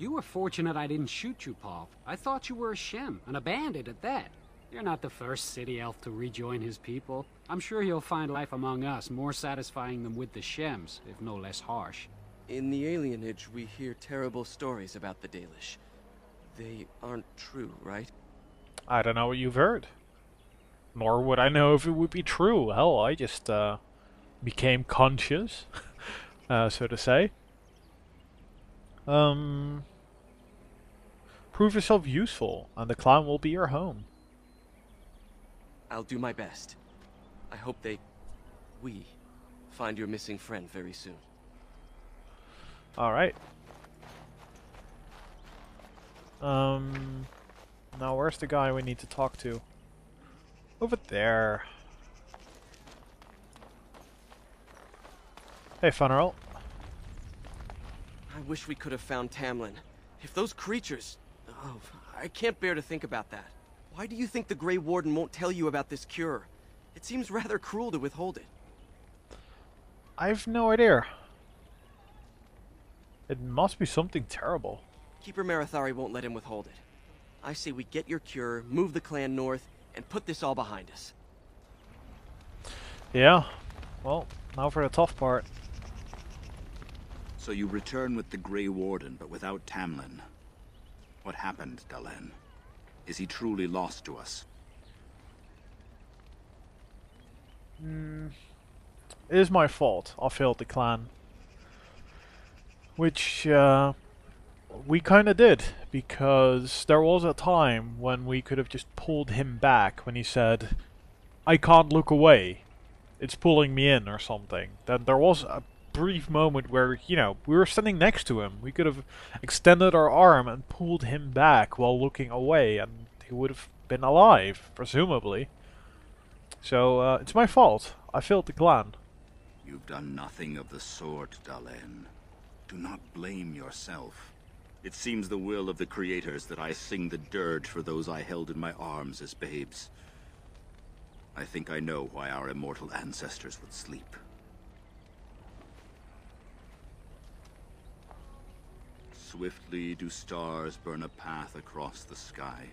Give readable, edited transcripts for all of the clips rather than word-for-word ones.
You were fortunate I didn't shoot you, Paul. I thought you were a Shem, and a bandit at that. You're not the first city elf to rejoin his people. I'm sure he'll find life among us more satisfying than with the Shems, if no less harsh. In the alienage, we hear terrible stories about the Dalish. They aren't true, right? I don't know what you've heard. Nor would I know if it would be true. Hell, I just became conscious, so to say. Prove yourself useful, and the clan will be your home. I'll do my best. I hope we find your missing friend very soon. Alright. Now where's the guy we need to talk to? Over there. Hey, Funeral. I wish we could have found Tamlin. If those creatures... Oh, I can't bear to think about that. Why do you think the Grey Warden won't tell you about this cure? It seems rather cruel to withhold it. I've no idea. It must be something terrible. Keeper Marathari won't let him withhold it. I say we get your cure, move the clan north, and put this all behind us. Yeah. Well, now for the tough part. So you return with the Grey Warden, but without Tamlin. What happened, Dalen? Is he truly lost to us? It is my fault. I failed the clan. Which, we kinda did, because there was a time when we could have just pulled him back when he said, I can't look away. It's pulling me in or something. Then there was a brief moment where, you know, we were standing next to him. We could have extended our arm and pulled him back while looking away, and he would have been alive, presumably. So, it's my fault. I failed the clan. You've done nothing of the sort, Dalen. Do not blame yourself. It seems the will of the creators that I sing the dirge for those I held in my arms as babes. I think I know why our immortal ancestors would sleep. Swiftly do stars burn a path across the sky,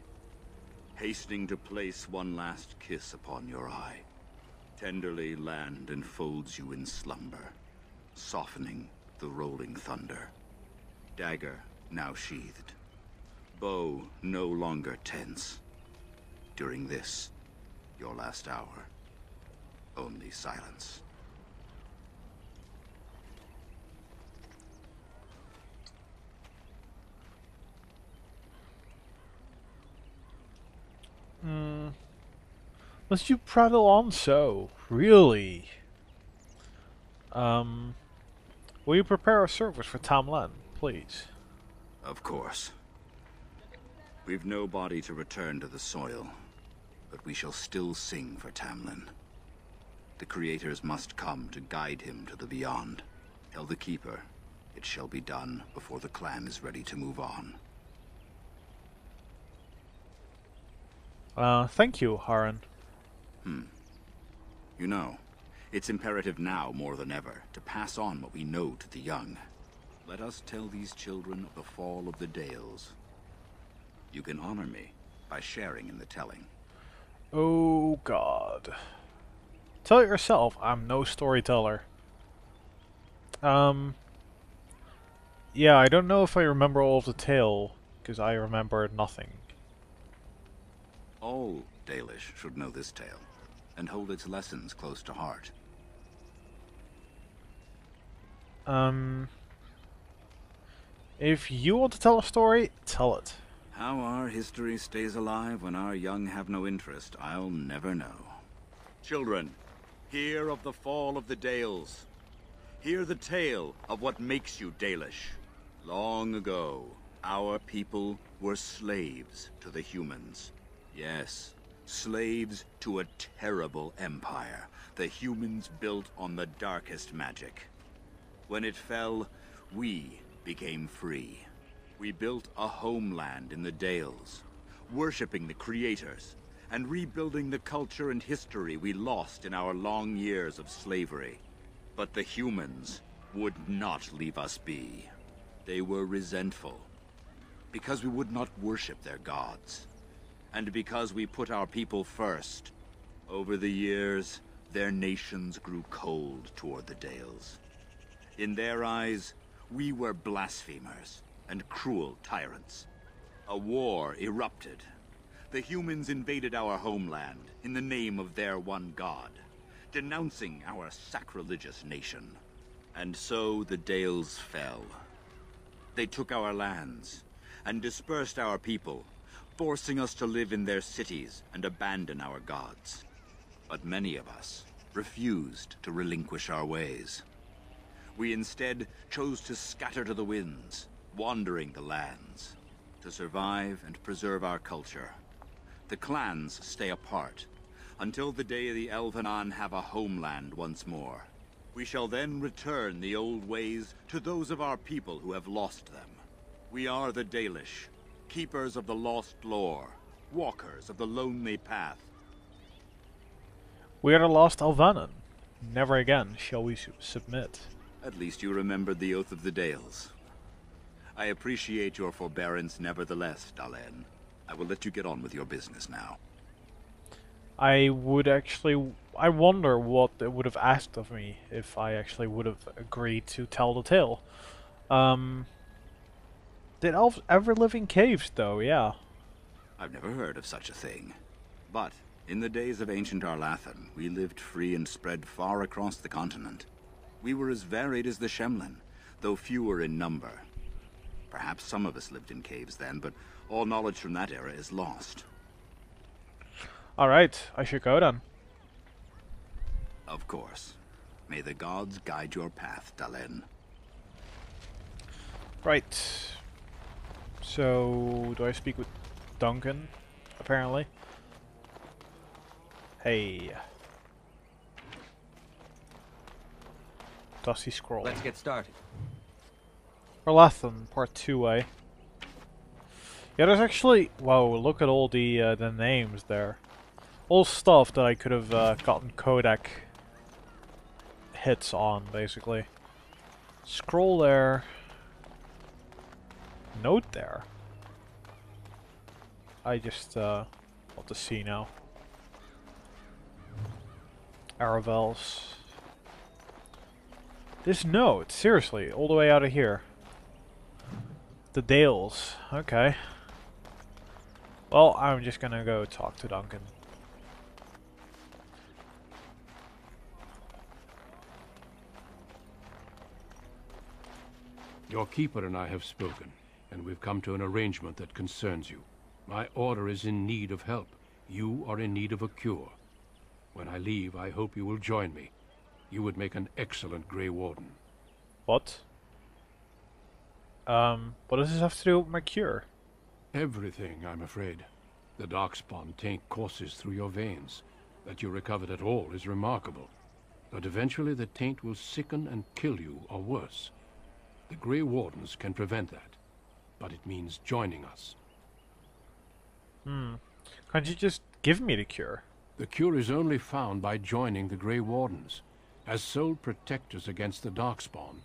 hastening to place one last kiss upon your eye. Tenderly land enfolds you in slumber, softening the rolling thunder. Dagger now sheathed, bow no longer tense. During this, your last hour, only silence. Must you prattle on so? Really? Will you prepare a service for Tamlin, please? Of course. We've no body to return to the soil, but we shall still sing for Tamlin. The creators must come to guide him to the beyond. Tell the Keeper, it shall be done before the clan is ready to move on. Thank you, Haran. You know, it's imperative now more than ever to pass on what we know to the young. Let us tell these children of the fall of the Dales. You can honor me by sharing in the telling. Oh God. Tell it yourself, I'm no storyteller. Yeah, I don't know if I remember all of the tale, because I remember nothing. All Dalish should know this tale, and hold its lessons close to heart. If you want to tell a story, tell it. How our history stays alive when our young have no interest, I'll never know. Children, hear of the fall of the Dales. Hear the tale of what makes you Dalish. Long ago, our people were slaves to the humans. Yes, slaves to a terrible empire the humans built on the darkest magic. When it fell, we became free. We built a homeland in the Dales, worshipping the creators, and rebuilding the culture and history we lost in our long years of slavery. But the humans would not leave us be. They were resentful, because we would not worship their gods, and because we put our people first. Over the years, their nations grew cold toward the Dales. In their eyes, we were blasphemers and cruel tyrants. A war erupted. The humans invaded our homeland in the name of their one god, denouncing our sacrilegious nation. And so the Dales fell. They took our lands and dispersed our people, forcing us to live in their cities and abandon our gods. But many of us refused to relinquish our ways. We instead chose to scatter to the winds, wandering the lands. To survive and preserve our culture, the clans stay apart, until the day the Elvenan have a homeland once more. We shall then return the old ways to those of our people who have lost them. We are the Dalish, keepers of the lost lore, walkers of the lonely path. We are the lost Elvenan. Never again shall we submit. At least you remembered the Oath of the Dales. I appreciate your forbearance nevertheless, Dalen. I will let you get on with your business now. I wonder what it would have asked of me if I actually would have agreed to tell the tale. Did elves ever live in caves, though? Yeah. I've never heard of such a thing. But, in the days of ancient Arlathan, we lived free and spread far across the continent. We were as varied as the Shemlin, though fewer in number. Perhaps some of us lived in caves then, but all knowledge from that era is lost. Alright, I should go then. Of course. May the gods guide your path, Dalen. Right. So, do I speak with Duncan? Apparently. Hey. Dusty Scroll. Let's get started. Arlathan, Part 2, eh? Yeah, there's actually... Whoa, look at all the names there. All stuff that I could have gotten Kodak hits on, basically. Scroll there. Note there. I just want to see now. Aravels. This note, seriously, all the way out of here. The Dales, okay. Well, I'm just gonna go talk to Duncan. Your keeper and I have spoken, and we've come to an arrangement that concerns you. My order is in need of help. You are in need of a cure. When I leave, I hope you will join me. You would make an excellent Grey Warden. What? What does this have to do with my cure? Everything, I'm afraid. The darkspawn taint courses through your veins. That you recovered at all is remarkable. But eventually the taint will sicken and kill you, or worse. The Grey Wardens can prevent that, but it means joining us. Can't you just give me the cure? The cure is only found by joining the Grey Wardens. As sole protectors against the darkspawn,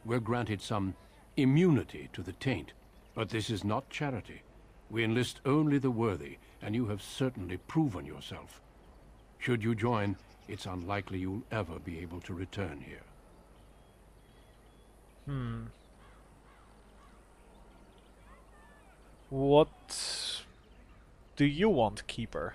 we're granted some immunity to the taint. But this is not charity. We enlist only the worthy, and you have certainly proven yourself. Should you join, it's unlikely you'll ever be able to return here. What do you want, Keeper?